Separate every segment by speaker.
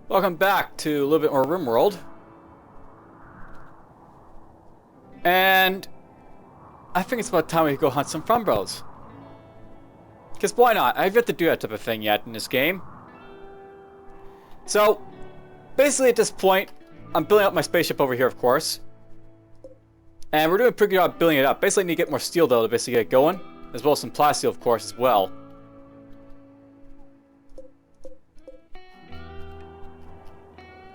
Speaker 1: Welcome back to a little bit more RimWorld. And I think it's about time we go hunt some Thrumbos. Because why not? I've yet to do that type of thing yet in this game. So, basically at this point, I'm building up my spaceship over here, of course. And we're doing a pretty good job building it up. Basically I need to get more steel though to basically get it going. As well as some plasteel, of course, as well.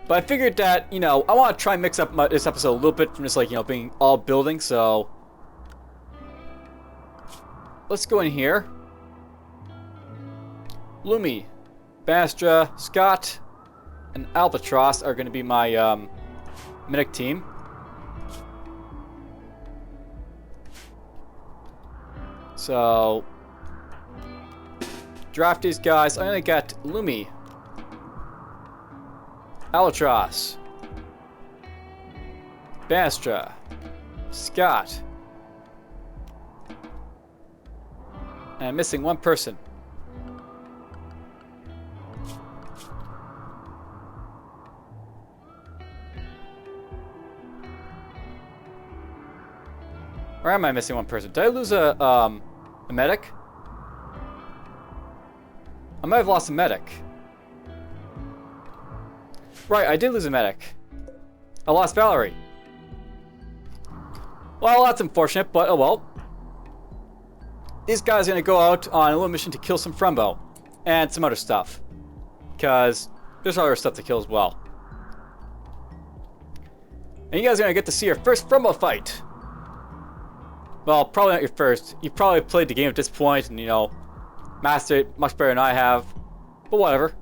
Speaker 1: But I figured that, you know, I want to try and mix up this episode a little bit from just like, you know, being all building, so... Let's go in here. Lumi, Bastra, Scott, and Albatross are going to be my medic team. So... Draft these guys. I'm going to get Lumi, Albatross, Bastra, Scott, and I'm missing one person. Or am I missing one person? Did I lose a medic? I might have lost a medic. Right, I did lose a medic. I lost Valerie. Well, that's unfortunate, but oh well. These guys are going to go out on a little mission to kill some Thrumbo. And some other stuff. Because there's other stuff to kill as well. And you guys are going to get to see your first Thrumbo fight. Well, probably not your first. You probably played the game at this point and, you know, mastered it much better than I have. But whatever.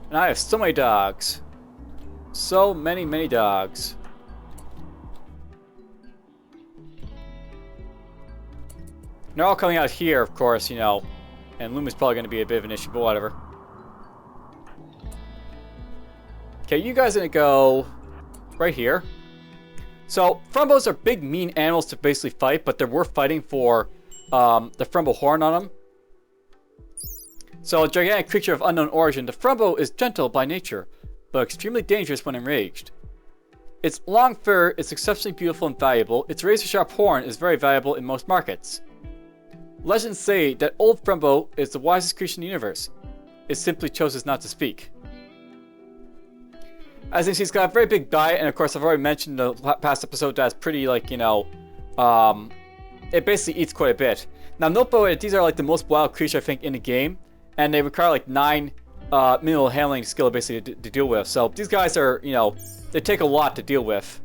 Speaker 1: And I have so many dogs. So many dogs. They're all coming out here, of course, you know. And Luma's probably going to be a bit of an issue, but whatever. Okay, you guys are going to go right here. So, Thrumbos are big, mean animals to basically fight, but they're worth fighting for the Thrumbo horn on them. So, a gigantic creature of unknown origin, the Thrumbo is gentle by nature, but extremely dangerous when enraged. Its long fur is exceptionally beautiful and valuable. Its razor-sharp horn is very valuable in most markets. Legends say that old Thrumbo is the wisest creature in the universe. It simply chooses not to speak. As you can see, it's got a very big diet, and of course I've already mentioned in the past episode that it's pretty, like, you know, it basically eats quite a bit. Now note by the way, these are like the most wild creature I think in the game. And they require like 9 minimal handling skill basically to deal with. So these guys are, you know, they take a lot to deal with.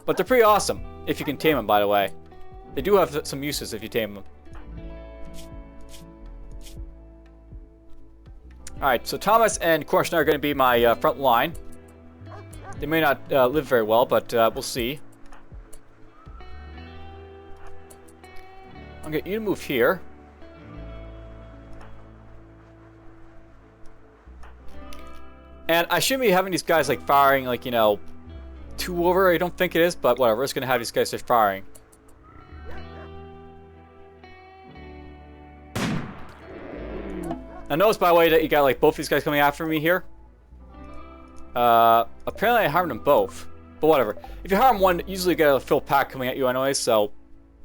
Speaker 1: But they're pretty awesome if you can tame them, by the way. They do have some uses if you tame them. Alright, so Thomas and Korshner are going to be my front line. They may not live very well, but we'll see. I'll get you to move here. And I shouldn't be having these guys like firing like, you know, 2 over. I don't think it is, but whatever. We're just going to have these guys start firing. I noticed, by the way, that you got like both these guys coming after me here. Apparently I harmed them both. But whatever. If you harm one, usually you get a full pack coming at you anyways, so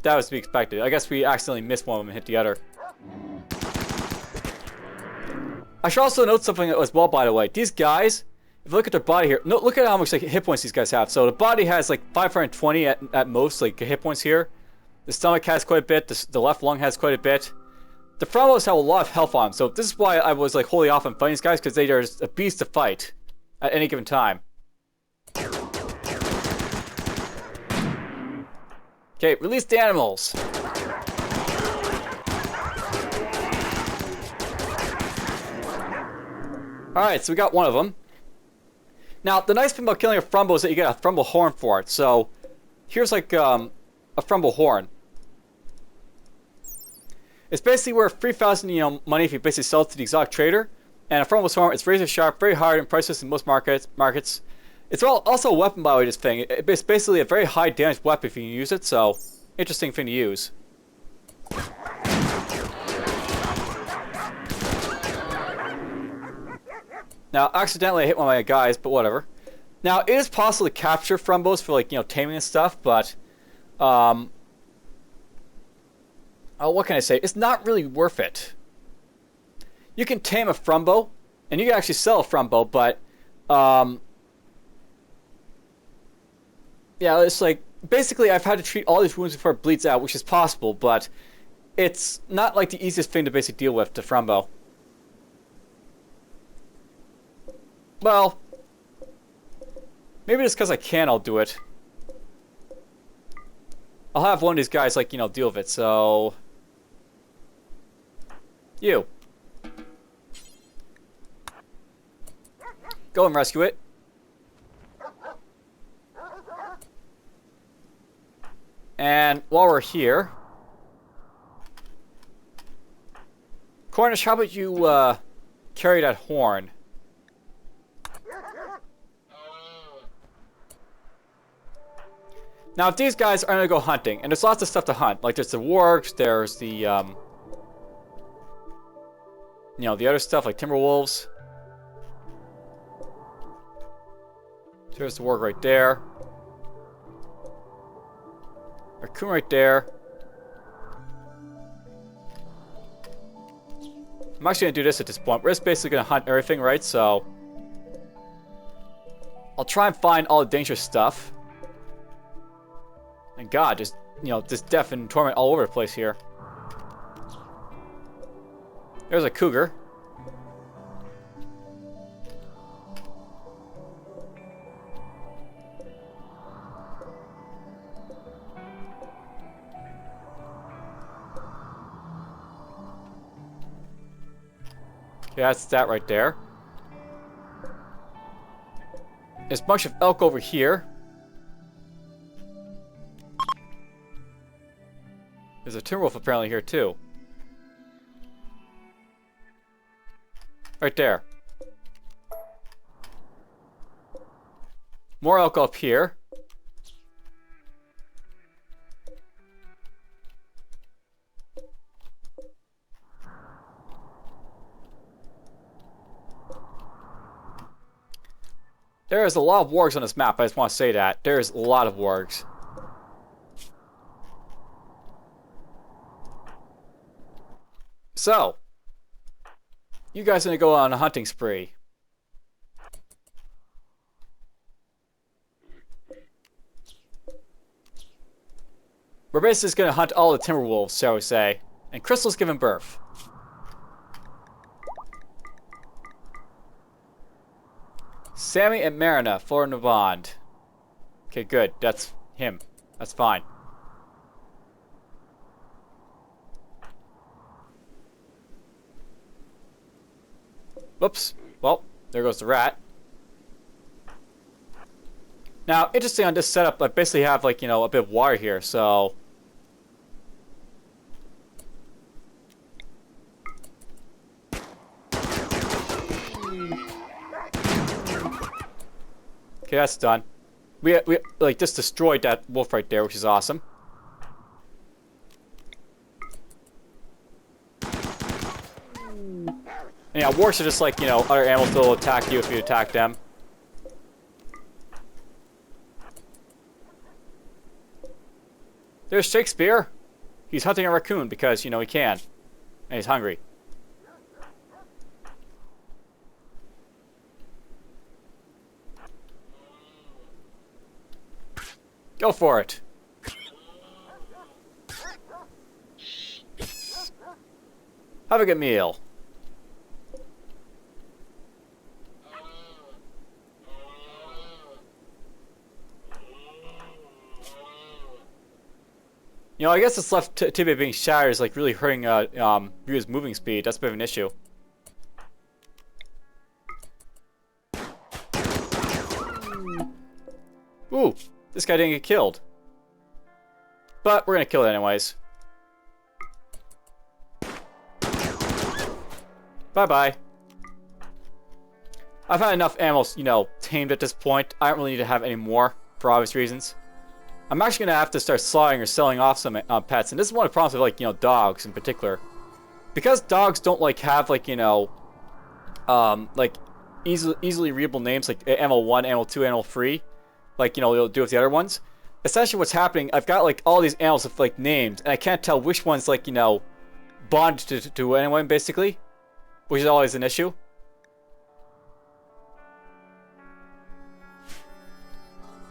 Speaker 1: that was to be expected. I guess we accidentally missed one of them and hit the other. I should also note something as well, by the way. These guys, if you look at their body here, look at how much like hit points these guys have. So the body has like 520 at most, like hit points here. The stomach has quite a bit. The left lung has quite a bit. The Thrumbos have a lot of health on them. So this is why I was like holding off on fighting these guys, because they are a beast to fight at any given time. Okay, release the animals. Alright, so we got one of them. Now, the nice thing about killing a Thrumbo is that you get a Thrumbo horn for it. So, here's like a Thrumbo horn. It's basically worth 3,000, money if you basically sell it to the exotic trader. And a Thrumbo Swarm, it's razor sharp, very hard, and priceless in most markets. It's also a weapon, by the way, this thing. It's basically a very high damage weapon if you use it, so interesting thing to use. Now, accidentally I hit one of my guys, but whatever. Now, it is possible to capture Thrumbos for, like, taming and stuff, but, oh, what can I say? It's not really worth it. You can tame a Thrumbo, and you can actually sell a Thrumbo, but, yeah, it's like, basically I've had to treat all these wounds before it bleeds out, which is possible, but it's not, like, the easiest thing to basically deal with, the Thrumbo. Well, maybe just because I can, I'll do it. I'll have one of these guys, like, deal with it, so... You. Go and rescue it. And while we're here... Cornish, how about you, carry that horn? Now, if these guys are going to go hunting, and there's lots of stuff to hunt, like there's the wargs, there's the, the other stuff like timberwolves. There's the warg right there. Raccoon right there. I'm actually going to do this at this point. We're just basically going to hunt everything, right? So, I'll try and find all the dangerous stuff. And God, just, just death and torment all over the place here. There's a cougar. Okay, that's that right there. There's a bunch of elk over here. There's a timberwolf apparently here too. Right there. More elk up here. There is a lot of wargs on this map, I just want to say that. There is a lot of wargs. So, you guys are going to go on a hunting spree. We're basically just going to hunt all the timberwolves, shall we say. And Crystal's giving birth. Sammy and Marina forming a bond. Okay, good. That's him. That's fine. Whoops. Well, there goes the rat. Now, interesting on this setup, I basically have, like, a bit of water here, so... Okay, that's done. We like, just destroyed that wolf right there, which is awesome. And yeah, wargs are just like, other animals that will attack you if you attack them. There's Shakespeare. He's hunting a raccoon because, he can. And he's hungry. Go for it. Have a good meal. I guess this left tibia being shattered is like really hurting Ryu's moving speed. That's a bit of an issue. Ooh, this guy didn't get killed. But we're gonna kill it anyways. Bye-bye. I've had enough animals, you know, tamed at this point. I don't really need to have any more, for obvious reasons. I'm actually going to have to start slaughtering or selling off some pets. And this is one of the problems with, like, you know, dogs in particular. Because dogs don't, like, have, like, you know, like, easily readable names, like animal 1, animal 2, animal 3. Like, you know, they'll do with the other ones. Essentially what's happening, I've got, like, all these animals with, like, names. And I can't tell which one's, like, you know, bonded to anyone, basically. Which is always an issue.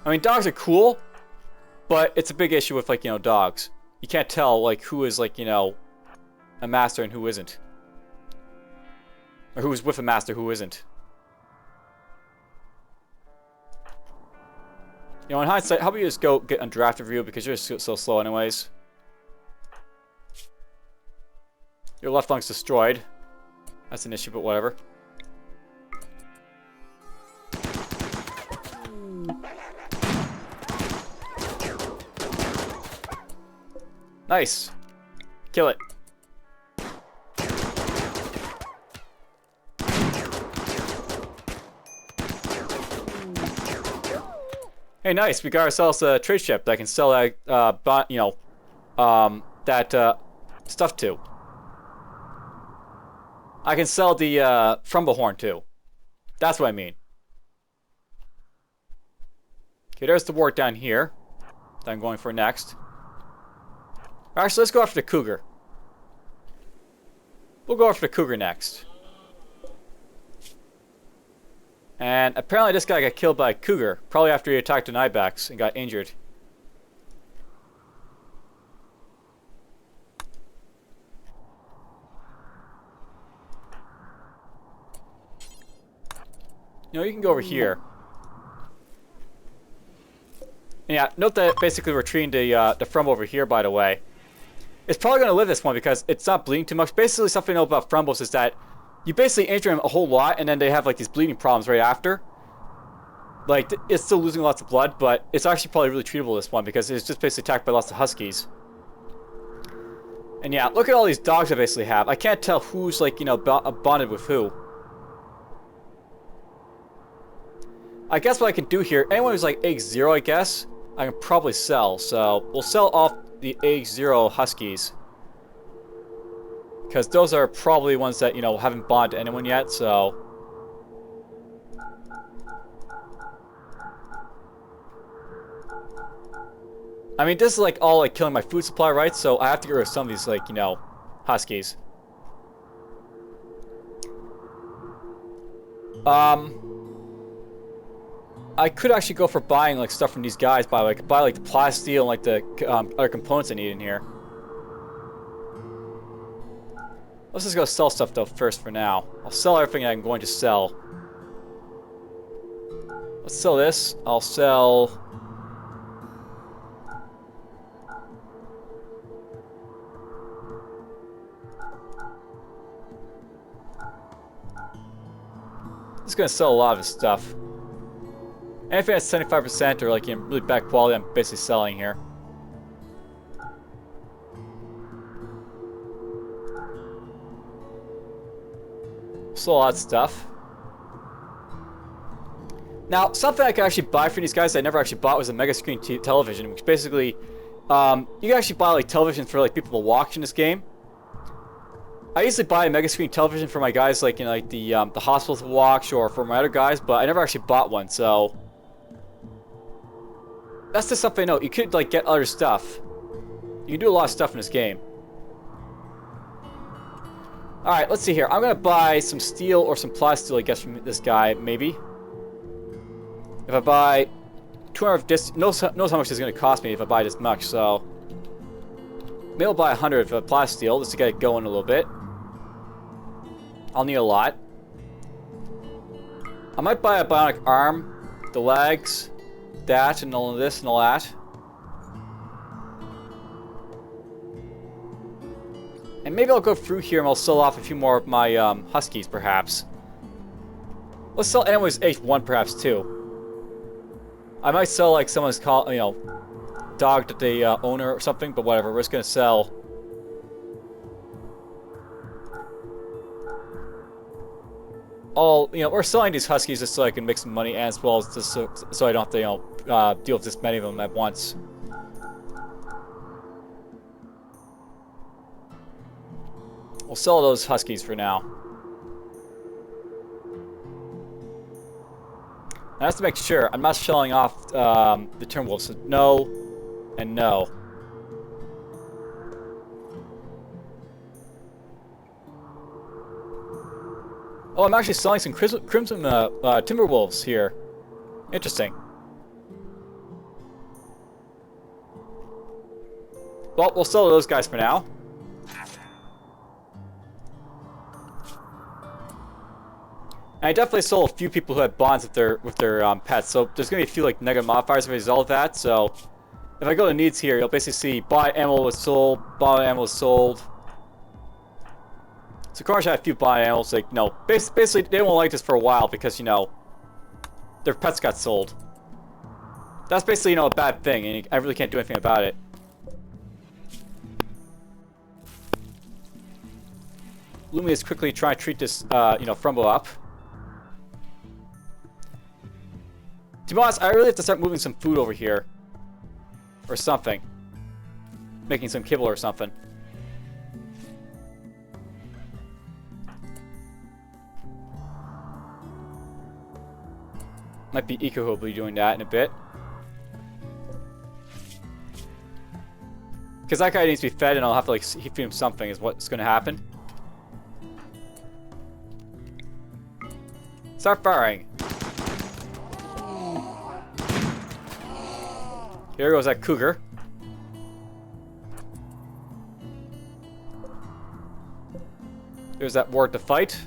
Speaker 1: I mean, dogs are cool, but it's a big issue with, like, you know, dogs. You can't tell, like, who is, like, you know, a master and who isn't. Or who's with a master, who isn't. You know, in hindsight, how about you just go get undrafted for you because you're so slow anyways. Your left lung's destroyed. That's an issue, but whatever. Nice. Kill it. Hey, nice. We got ourselves a trade ship that can sell that, you know, that stuff to. I can sell the Thrumbo horn too. That's what I mean. Okay, there's the wart down here that I'm going for next. Actually, let's go after the cougar. We'll go after the cougar next. And apparently this guy got killed by a cougar, probably after he attacked an ibex and got injured. You know, you can go over here. And yeah, note that basically we're treating the Thrumbo over here, by the way. It's probably going to live this one because it's not bleeding too much. Basically, something to know about Thrumbos is that you basically injure them a whole lot, and then they have like these bleeding problems right after. Like, it's still losing lots of blood, but it's actually probably really treatable, this one, because it's just basically attacked by lots of huskies. And yeah, look at all these dogs I basically have. I can't tell who's, like, you know, bonded with who. I guess what I can do here, anyone who's like egg 0, I guess, I can probably sell. So we'll sell off the egg 0 huskies. Because those are probably ones that, you know, haven't bonded to anyone yet, so... I mean, this is like all like killing my food supply, right? So I have to get rid of some of these, like, you know, huskies. I could actually go for buying like stuff from these guys. By the way, I could buy like the plasteel and like the other components I need in here. Let's just go sell stuff though first for now. I'll sell everything I'm going to sell. Let's sell this. I'll sell... Just gonna sell a lot of this stuff. Anything that's 75% or like, you know, really bad quality, I'm basically selling here. Sell a lot of stuff. Now, something I could actually buy for these guys that I never actually bought was a mega screen television, which basically, you can actually buy like television for like people to watch in this game. I usually buy a mega screen television for my guys, like, you know, like the hospital to watch, or for my other guys, but I never actually bought one, so that's just something I know. You could like get other stuff. You can do a lot of stuff in this game. All right, let's see here. I'm gonna buy some steel or some plasteel, I guess, from this guy, maybe. If I buy 200 of this, knows how much it's gonna cost me if I buy this much. So maybe I'll buy 100 of plasteel just to get it going a little bit. I'll need a lot. I might buy a bionic arm, the legs, that, and all of this and all that. And maybe I'll go through here and I'll sell off a few more of my huskies, perhaps. Let's sell anyways H1 perhaps too. I might sell like someone's call, you know, dog that they owner or something, but whatever. We're just gonna sell. all, you know, we're selling these huskies just so I can make some money, as well as just so I don't have to, you know, deal with this many of them at once. We'll sell those huskies for now. I have to make sure I'm not shelling off the Timberwolves. So no, and no. Oh, I'm actually selling some crimson Timberwolves here. Interesting. Well, we'll sell those guys for now. And I definitely sold a few people who had bonds with their pets, so there's gonna be a few like negative modifiers as a result of that. So if I go to needs here, you'll basically see bought animal was sold, bought animal was sold. So of course I have a few bought animals, like, you know, basically they won't like this for a while because, you know, their pets got sold. That's basically, you know, a bad thing, and I really can't do anything about it. Lumi is quickly trying to treat this, you know, Thrumbo up. To be honest, I really have to start moving some food over here. Or something. Making some kibble or something. Might be Eco who will be doing that in a bit. Because that guy needs to be fed and I'll have to like feed him something is what's going to happen. Start firing. Here goes that cougar. There's that ward to fight.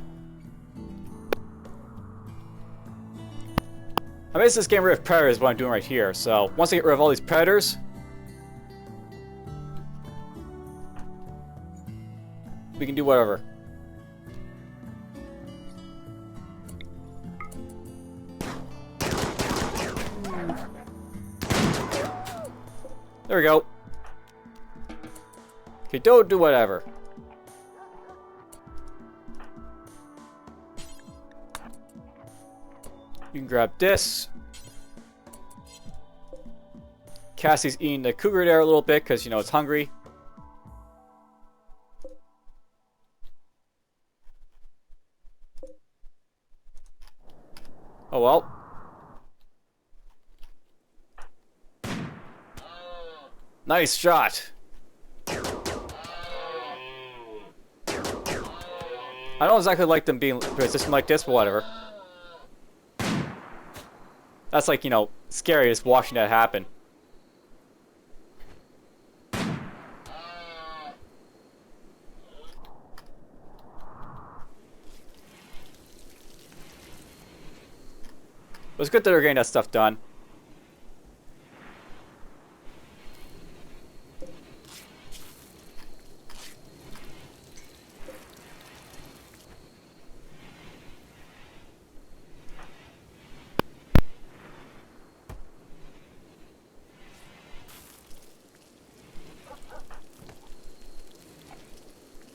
Speaker 1: I basically just getting rid of predators is what I'm doing right here. So once I get rid of all these predators, we can do whatever. There we go. Okay, don't do whatever. You can grab this. Cassie's eating the cougar there a little bit because, you know, it's hungry. Oh well. Nice shot. I don't exactly like them being resistant like this, but whatever. That's like, you know, scary just watching that happen. It was good that they're getting that stuff done.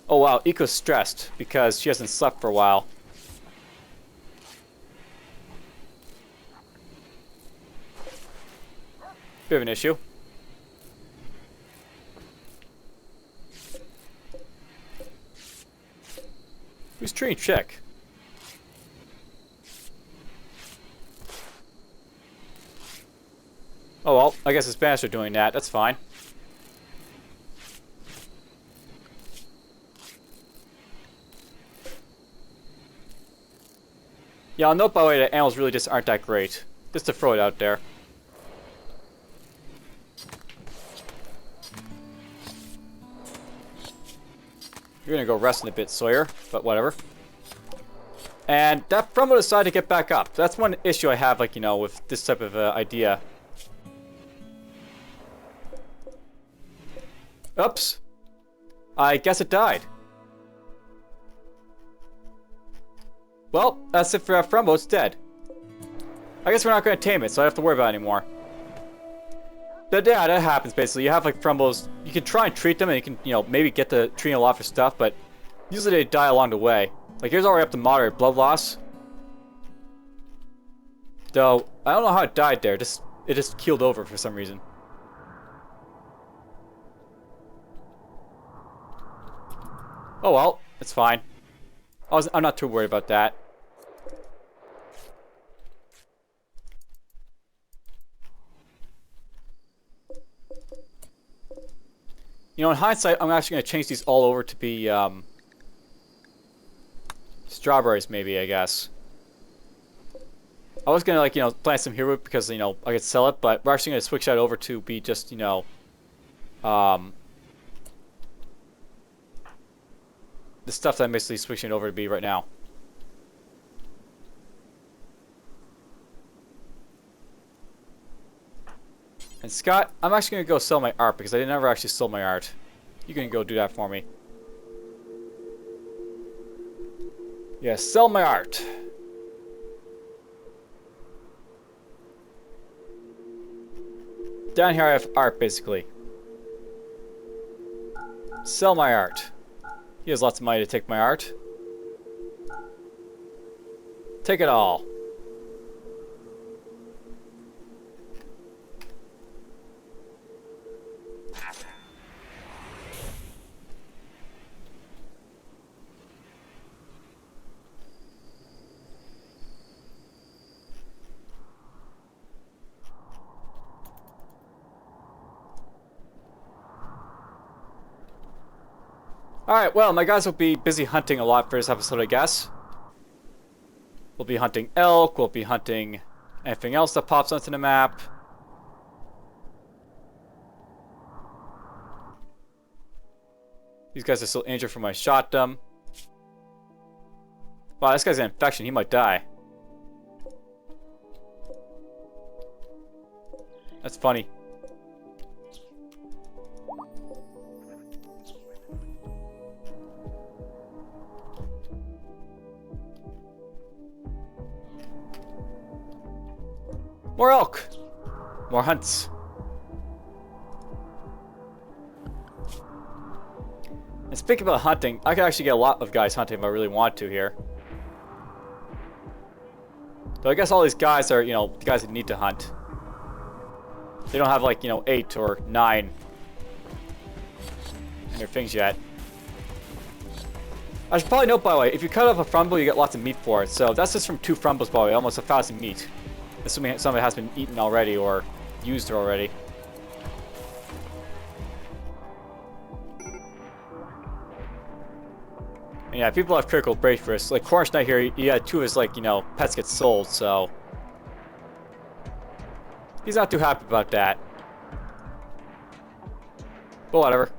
Speaker 1: Oh wow, Eco's stressed because she hasn't slept for a while. Bit of an issue. Who's treating Chick? Oh well, I guess his Spanish are doing that. That's fine. Yeah, I'll note by the way that animals really just aren't that great. Just to throw it out there. You're gonna go rest in a bit, Sawyer, but whatever. And that Thrumbo decided to get back up. That's one issue I have, like, you know, with this type of idea. Oops. I guess it died. Well, that's it for Thrumbo, it's dead. I guess we're not going to tame it, so I don't have to worry about it anymore. But yeah, that happens basically. You have like Thrumbos, you can try and treat them and you can, you know, maybe get to treating a lot of stuff, but usually they die along the way. Like here's already up to moderate blood loss. Though, I don't know how it died there. It just keeled over for some reason. Oh well, it's fine. I'm not too worried about that. You know, in hindsight, I'm actually going to change these all over to be strawberries, maybe, I guess. I was going to, like, you know, plant some here because, you know, I could sell it, but we're actually going to switch that over to be just, you know, the stuff that I'm basically switching it over to be right now. And Scott, I'm actually going to go sell my art because I never actually sold my art. You can go do that for me. Yeah, sell my art. Down here I have art, basically. Sell my art. He has lots of money to take my art. Take it all. Alright, well, my guys will be busy hunting a lot for this episode, I guess. We'll be hunting elk, we'll be hunting anything else that pops onto the map. These guys are still injured from when I shot them. Wow, this guy's an infection, he might die. That's funny. More elk! More hunts. And speaking about hunting, I could actually get a lot of guys hunting if I really want to here. So I guess all these guys are, you know, the guys that need to hunt. They don't have, like, you know, 8 or 9 in their things yet. I should probably note, by the way, if you cut off a Thrumbo, you get lots of meat for it. So that's just from 2 Thrumbos, by the way, almost 1,000 meat. Assuming some of it has been eaten already or used already. And yeah, people have critical break for us. Like Cornish Knight here, he had 2 of his, like, you know, pets get sold, so he's not too happy about that. But whatever.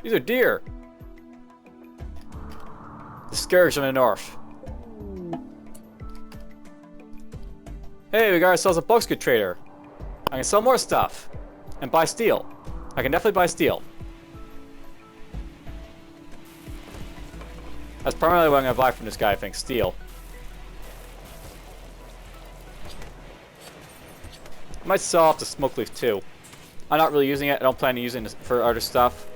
Speaker 1: These are deer. The scourge in the north. Hey, we got ourselves a boxwood trader. I can sell more stuff. And buy steel. I can definitely buy steel. That's primarily what I'm going to buy from this guy, I think. Steel. I might sell off the smoke leaf too. I'm not really using it. I don't plan on using it for other stuff.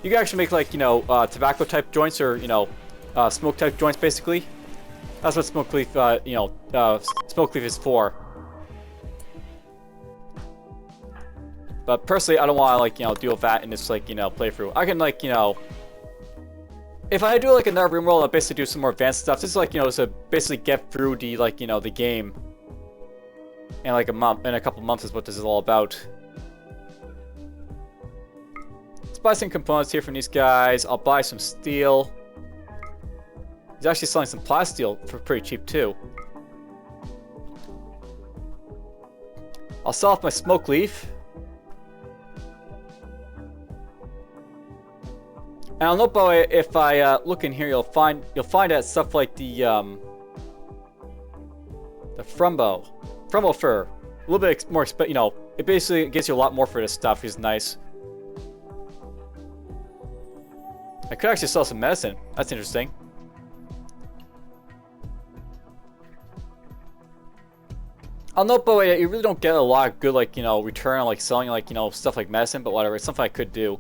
Speaker 1: You can actually make, like, you know, tobacco type joints or, you know, smoke type joints basically. That's what smoke leaf, you know, smoke leaf is for. But personally, I don't want to, like, you know, deal with that in this, like, you know, playthrough. I can, like, you know, if I do, like, another RimWorld, I'll basically do some more advanced stuff. This is, like, you know, to basically get through the, like, you know, the game in, like, a couple months is what this is all about. Let's buy some components here from these guys. I'll buy some steel. He's actually selling some plasteel for pretty cheap too. I'll sell off my smoke leaf. And I'll note, by the way, if I look in here, you'll find that stuff like the Thrumbo fur, a little bit more you know, it basically gives you a lot more for this stuff. It's nice. I could actually sell some medicine. That's interesting. I'll note, by the way, you really don't get a lot of good, like, you know, return on, like, selling, like, you know, stuff like medicine, but whatever. It's something I could do.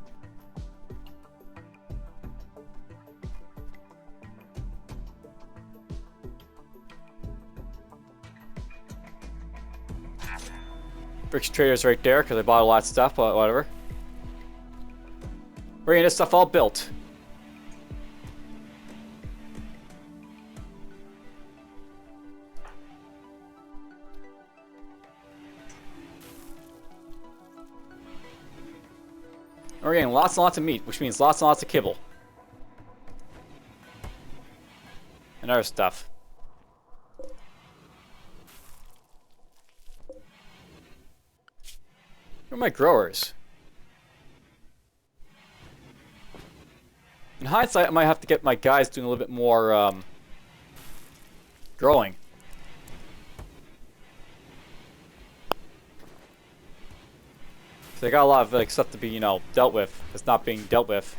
Speaker 1: Bricks Trader's right there, because I bought a lot of stuff, but whatever. We're getting this stuff all built. We're getting lots and lots of meat, which means lots and lots of kibble. And other stuff. Where are my growers? In hindsight, I might have to get my guys doing a little bit more growing. They got a lot of like stuff to be, you know, dealt with. That's not being dealt with.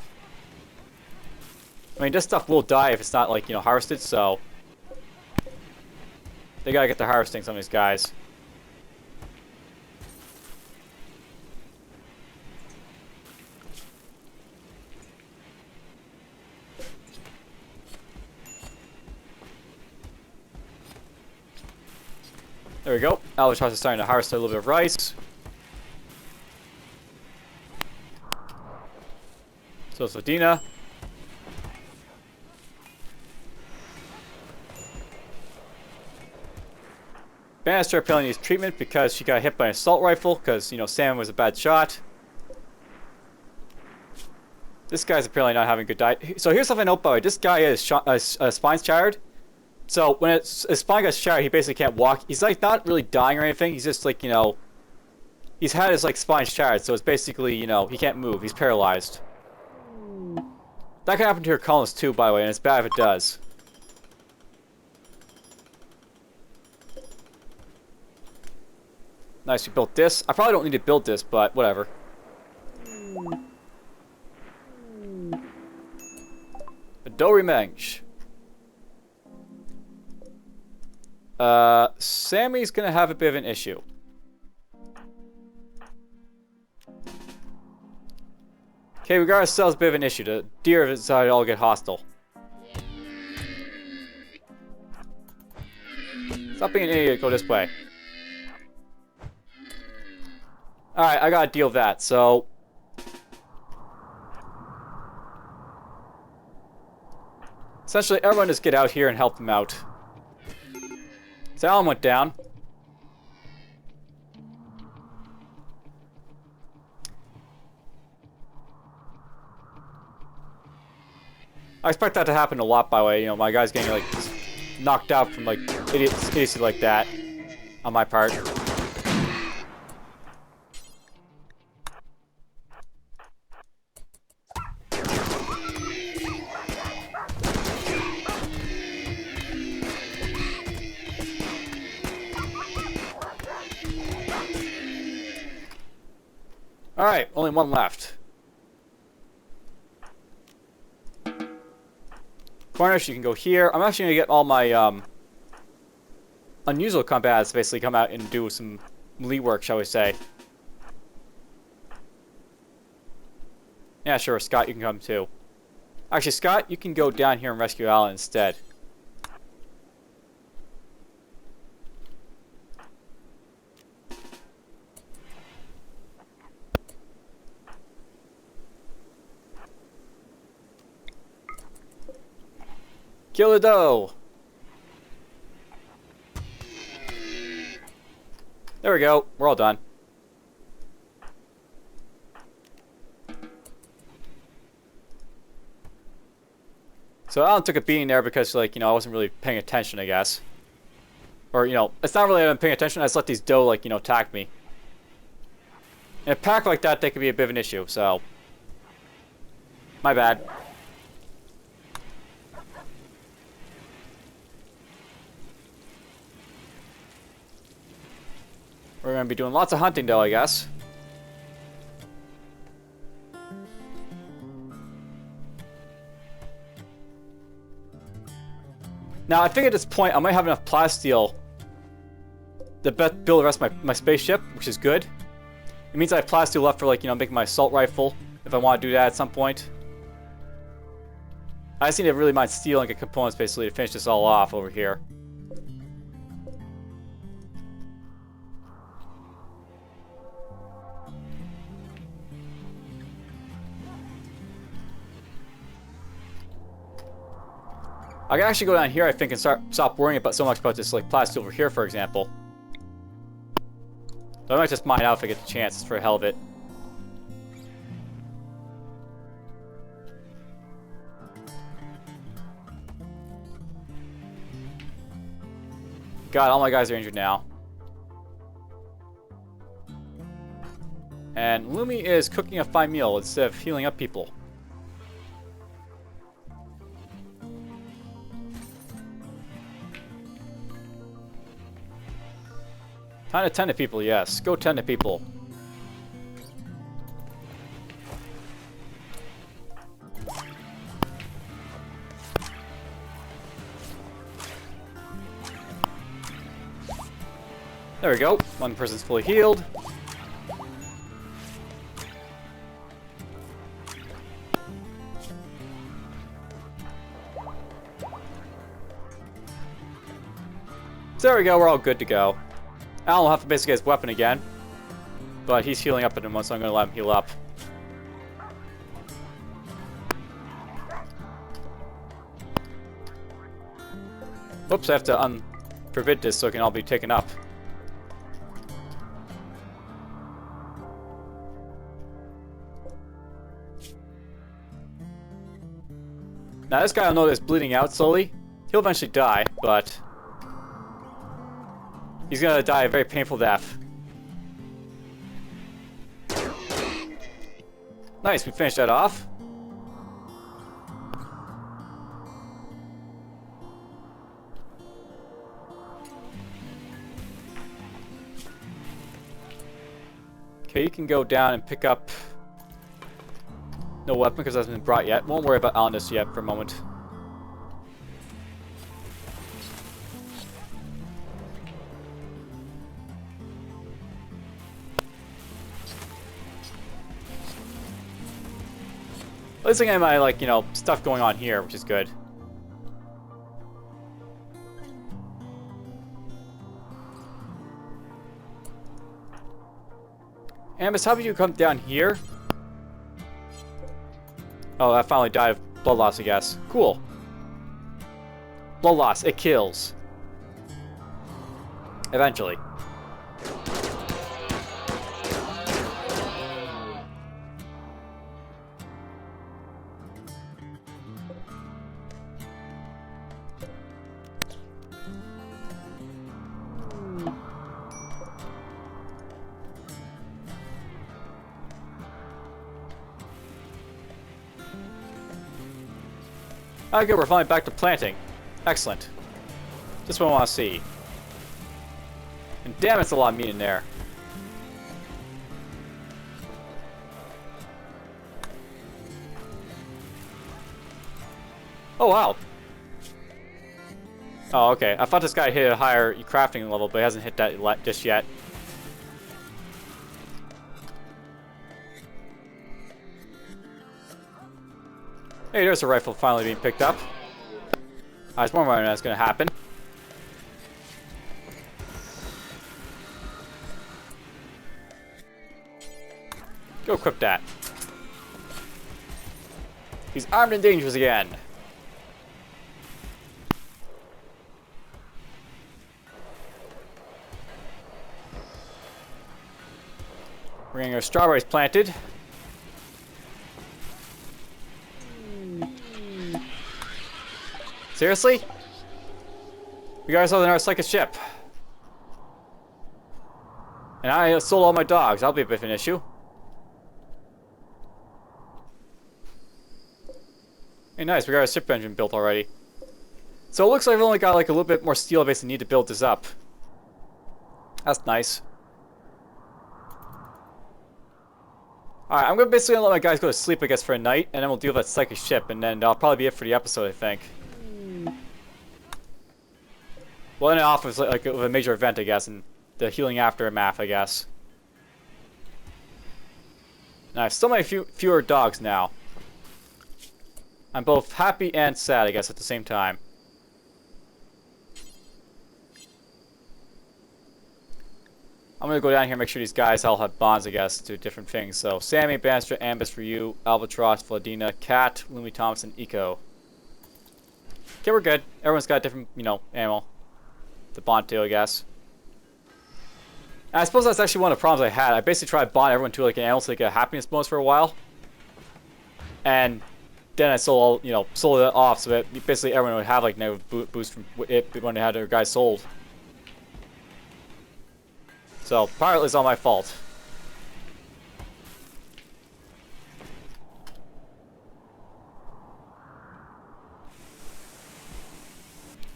Speaker 1: I mean, this stuff will die if it's not, like, you know, harvested, so they gotta get to harvesting some of these guys. There we go. Albatross is starting to harvest a little bit of rice. So is Ladina. Bannister apparently needs treatment because she got hit by an assault rifle because, you know, Sam was a bad shot. This guy's apparently not having a good diet. So here's something I know about it. This guy is spine's shattered. So when his spine gets shattered, he basically can't walk. He's like not really dying or anything. He's just like, you know, he's had his like spine shattered. So it's basically, you know, he can't move. He's paralyzed. That can happen to your colonists too, by the way, and it's bad if it does. Nice, we built this. I probably don't need to build this, but whatever. Adori Menge. Sammy's gonna have a bit of an issue. Okay, we got ourselves a bit of an issue. The deer have decided to all get hostile. Stop being an idiot, go this way. Alright, I gotta deal with that, so... essentially, everyone just get out here and help them out. So Alan went down. I expect that to happen a lot, by the way. You know, my guy's getting, like, knocked out from, like, idiocy like that on my part. Alright, only one left. Cornish, you can go here. I'm actually going to get all my unusual combats basically come out and do some melee work, shall we say. Yeah, sure, Scott, you can come too. Actually, Scott, you can go down here and rescue Alan instead. Kill the doe! There we go. We're all done. So Alan took a beating there because, like, you know, I wasn't really paying attention, I guess. Or, you know, it's not really that I'm paying attention. I just let these doe, like, you know, attack me. In a pack like that, they could be a bit of an issue, so... my bad. We're going to be doing lots of hunting, though, I guess. Now, I think at this point, I might have enough plasteel build the rest of my spaceship, which is good. It means I have plasteel left for, like, you know, making my assault rifle, if I want to do that at some point. I just need to really mind stealing components, basically, to finish this all off over here. I can actually go down here, I think, and stop worrying about so much about this, like, plasteel over here, for example. So I might just mine out if I get the chance, for the hell of it. God, all my guys are injured now. And Lumi is cooking a fine meal instead of healing up people. Time to tend to people, yes. Go tend to people. There we go. One person's fully healed. So there we go. We're all good to go. Alan will have to basically get his weapon again. But he's healing up in a moment, so I'm going to let him heal up. Whoops, I have to unforbid this so it can all be taken up. Now this guy I know is bleeding out slowly. He'll eventually die, but he's gonna die a very painful death. Nice, we finished that off. Okay, you can go down and pick up... No weapon because it hasn't been brought yet. Won't worry about Alanus yet for a moment. At least I get my, like, you know, stuff going on here, which is good. Ambus, how about you come down here? Oh, that finally died of blood loss, I guess. Cool. Blood loss, it kills. Eventually. Okay, we're finally back to planting. Excellent. Just what I want to see. And damn, it's a lot of meat in there. Oh, wow. Oh, okay. I thought this guy hit a higher crafting level, but he hasn't hit that just yet. Hey, there's a rifle finally being picked up. I was wondering when that's going to happen. Go equip that. He's armed and dangerous again. We're getting our strawberries planted. Seriously? We got ourselves another second ship. And I sold all my dogs. That'll be a bit of an issue. Hey, nice. We got our ship engine built already. So it looks like we've only got like a little bit more steel base and need to build this up. That's nice. Alright, I'm gonna basically let my guys go to sleep, I guess, for a night, and then we'll deal with that second ship, and then that'll probably be it for the episode, I think. We'll end it off with like a major event, I guess, and the healing aftermath, I guess. And I have so many fewer dogs now. I'm both happy and sad, I guess, at the same time. I'm gonna go down here and make sure these guys all have bonds, I guess, to different things. So, Sammy, Bannister, Ambus for you, Albatross, Vladina, Cat, Lumi Thompson, Eco. Okay, we're good. Everyone's got a different, you know, animal to bond to, I guess. And I suppose that's actually one of the problems I had. I basically tried to bond everyone to like an animal so they get a happiness bonus for a while. And then I sold it off so that basically everyone would have like no boost from it when they had their guys sold. So, partly it's all my fault.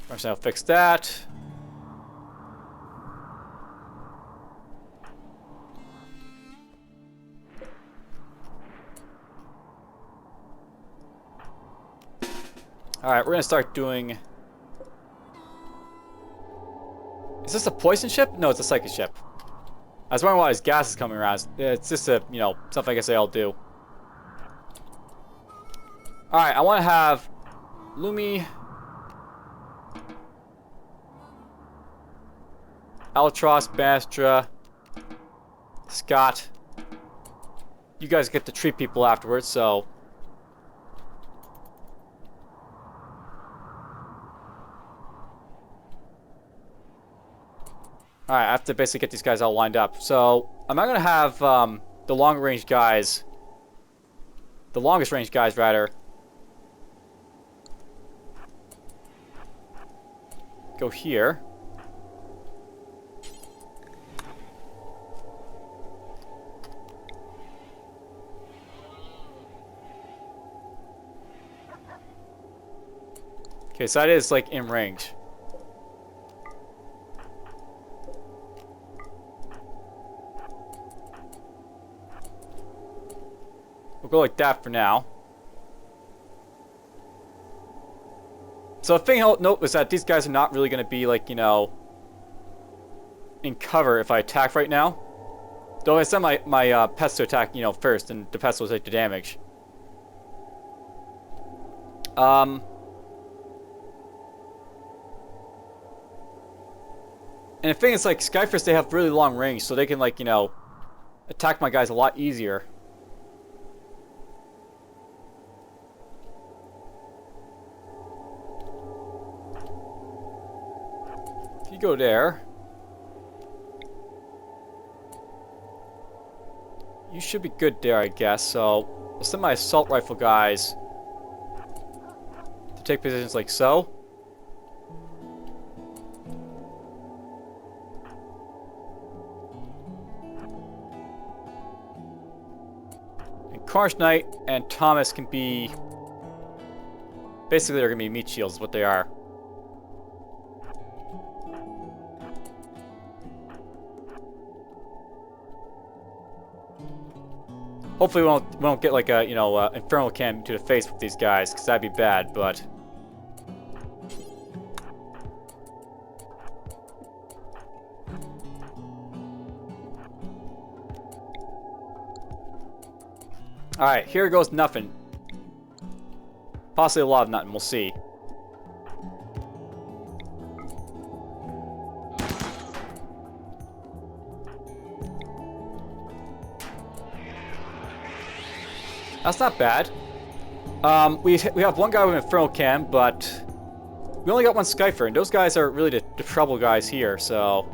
Speaker 1: First, I'll fix that. Alright, we're gonna start doing... Is this a poison ship? No, it's a psychic ship. I was wondering why his gas is coming around. It's just a, you know, something I guess they all do. Alright, I want to have Lumi, Albatross, Bastra, Scott. You guys get to treat people afterwards, so... Alright, I have to basically get these guys all lined up. So, I'm not going to have the long-range guys, the longest-range guys, rather, go here. Okay, so that is, like, in range. We'll go like that for now. So the thing I'll note is that these guys are not really going to be like, you know, in cover if I attack right now. Though I send my pets to attack, you know, first, and the pets will take the damage. And the thing is, like, Skyfish, they have really long range, so they can, like, you know, attack my guys a lot easier. If you go there, you should be good there, I guess. So, I'll send my assault rifle guys to take positions like so. Carnage Knight and Thomas can be... Basically, they're going to be meat shields, is what they are. Hopefully we won't get like a, you know, infernal cannon to the face with these guys, because that'd be bad, but... Alright, here goes nothing. Possibly a lot of nothing, we'll see. That's not bad. We have one guy with an Infernal Cam, but we only got one Skyfer, and those guys are really the trouble guys here, so...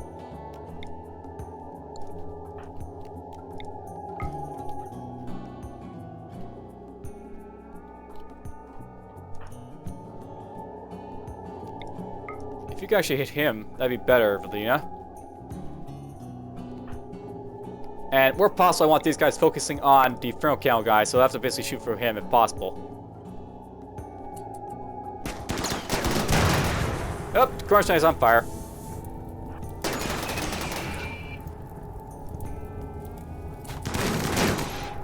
Speaker 1: If you could actually hit him, that'd be better, Valina. And where possible, I want these guys focusing on the Infernal Camel guy, so I'll have to basically shoot for him if possible. Oh, Carnage Knight is on fire.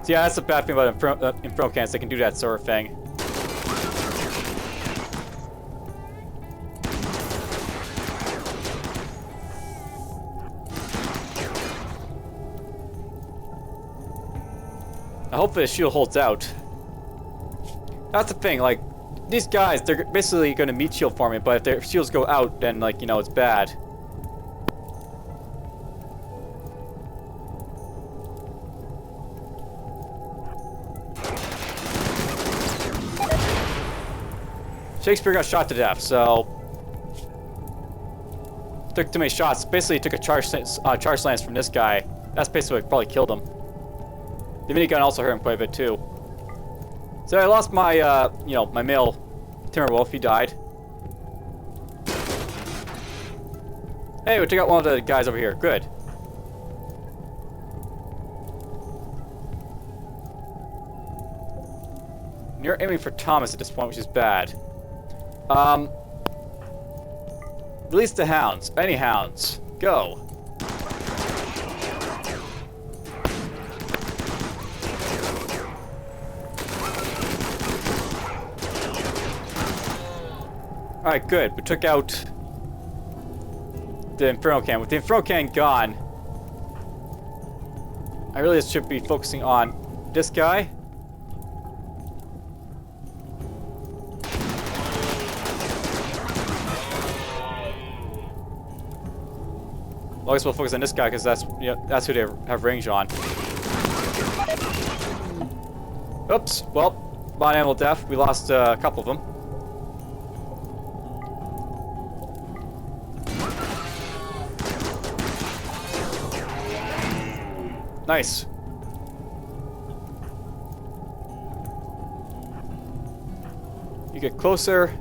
Speaker 1: So yeah, that's the bad thing about Infernal Cans, they can do that sort of thing. Hopefully the shield holds out. That's the thing, like, these guys, they're basically going to meat shield for me, but if their shields go out, then, like, you know, it's bad. Shakespeare got shot to death, so... Took too many shots. Basically, took a charge lance from this guy. That's basically what probably killed him. The minigun also hurt him quite a bit, too. So I lost my, you know, my male Timberwolf. He died. Hey, we took out one of the guys over here. Good. You're aiming for Thomas at this point, which is bad. Release the hounds. Any hounds. Go. Alright, good. We took out the Inferno Cannon. With the Inferno Cannon gone, I really should be focusing on this guy. Well, I guess we'll focus on this guy because that's, you know, that's who they have range on. Oops. Well, bond animal death. We lost a couple of them. Nice. You get closer.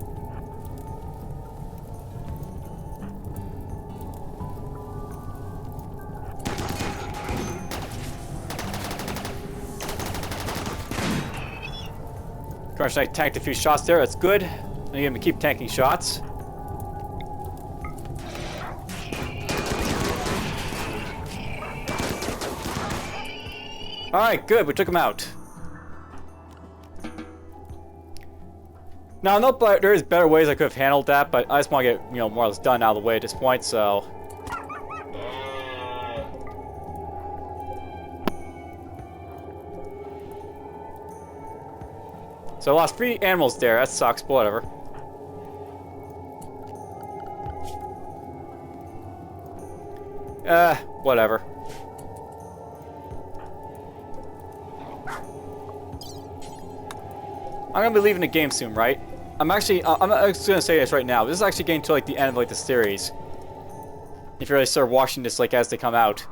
Speaker 1: Crush Knight tanked a few shots there. That's good. I need him to keep tanking shots. Alright, good. We took him out. Now, I know there is better ways I could have handled that, but I just want to get, you know, more or less done out of the way at this point, so... So I lost 3 animals there. That sucks, but whatever. Whatever. I'm gonna be leaving the game soon, right? I'm just gonna say this right now. This is actually getting to like the end of like the series. If you really start watching this like as they come out.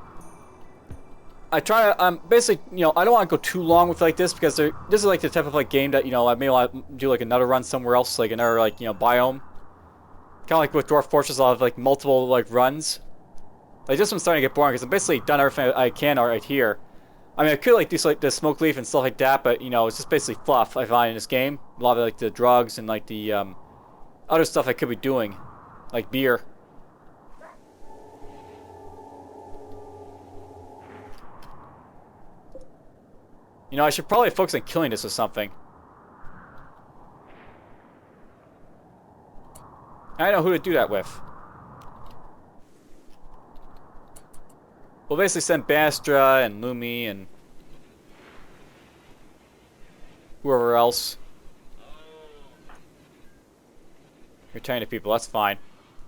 Speaker 1: Basically, you know, I don't want to go too long with like this because this is like the type of like game that, you know, I may want to do like another run somewhere else, like another like, you know, biome. Kind of like with Dwarf Fortress, I'll have like multiple like runs. Like this one's starting to get boring because I've basically done everything I can right here. I mean, I could like do like the smoke leaf and stuff like that, but you know, it's just basically fluff I find in this game. A lot of like the drugs and like the other stuff I could be doing, like beer. You know, I should probably focus on killing this or something. I know who to do that with. We'll basically send Bastra and Lumi and whoever else. You're tending to people, that's fine.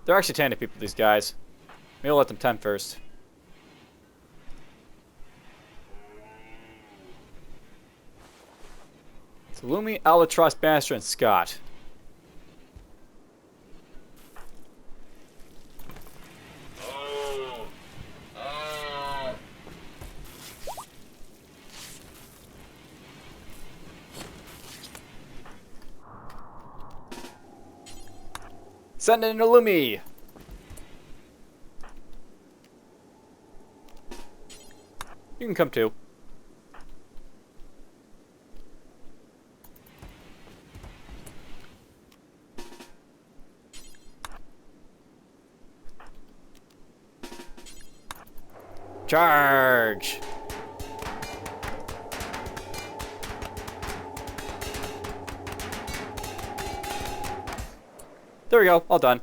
Speaker 1: They're actually tending to people, these guys. Maybe we'll let them tend first. So Lumi, Albatross, Bastra, and Scott. Send in a Lumi! You can come too. Charge! There we go, all done.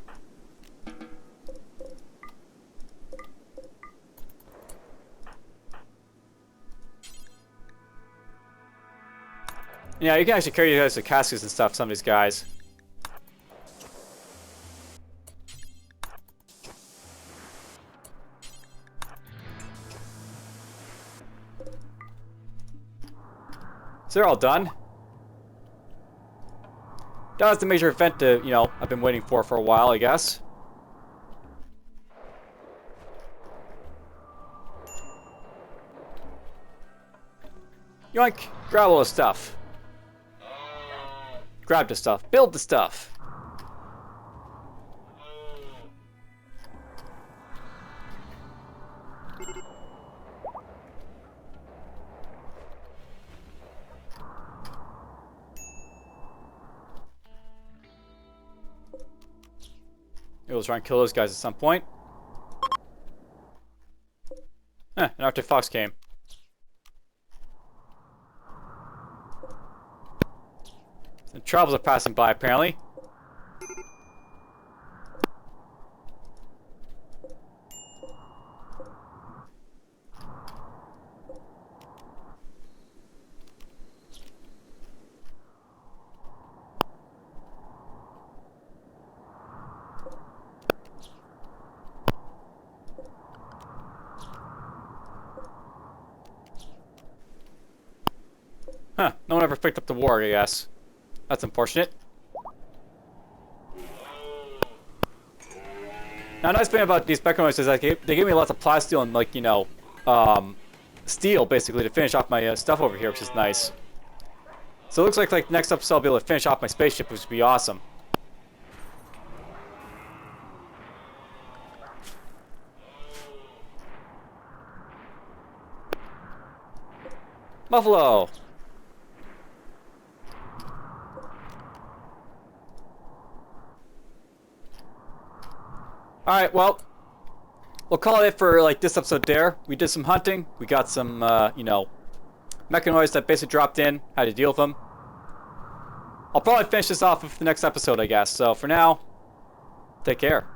Speaker 1: Yeah, you can actually carry you guys to caskets and stuff, some of these guys. So they're all done. That was the major event to, you know, I've been waiting for a while, I guess. Yoink! Grab all the stuff. Grab the stuff. Build the stuff. We'll try and kill those guys at some point. And after Fox came. The travels are passing by, apparently. Huh, no one ever picked up the war, I guess. That's unfortunate. Now, a nice thing about these Beckonoids is that they give me lots of plasteel and, like, you know, steel, basically, to finish off my stuff over here, which is nice. So it looks like next episode I'll be able to finish off my spaceship, which would be awesome. Buffalo! Alright, well, we'll call it for, like, this episode there. We did some hunting. We got some, you know, mechanoids that basically dropped in. Had to deal with them. I'll probably finish this off with the next episode, I guess. So, for now, take care.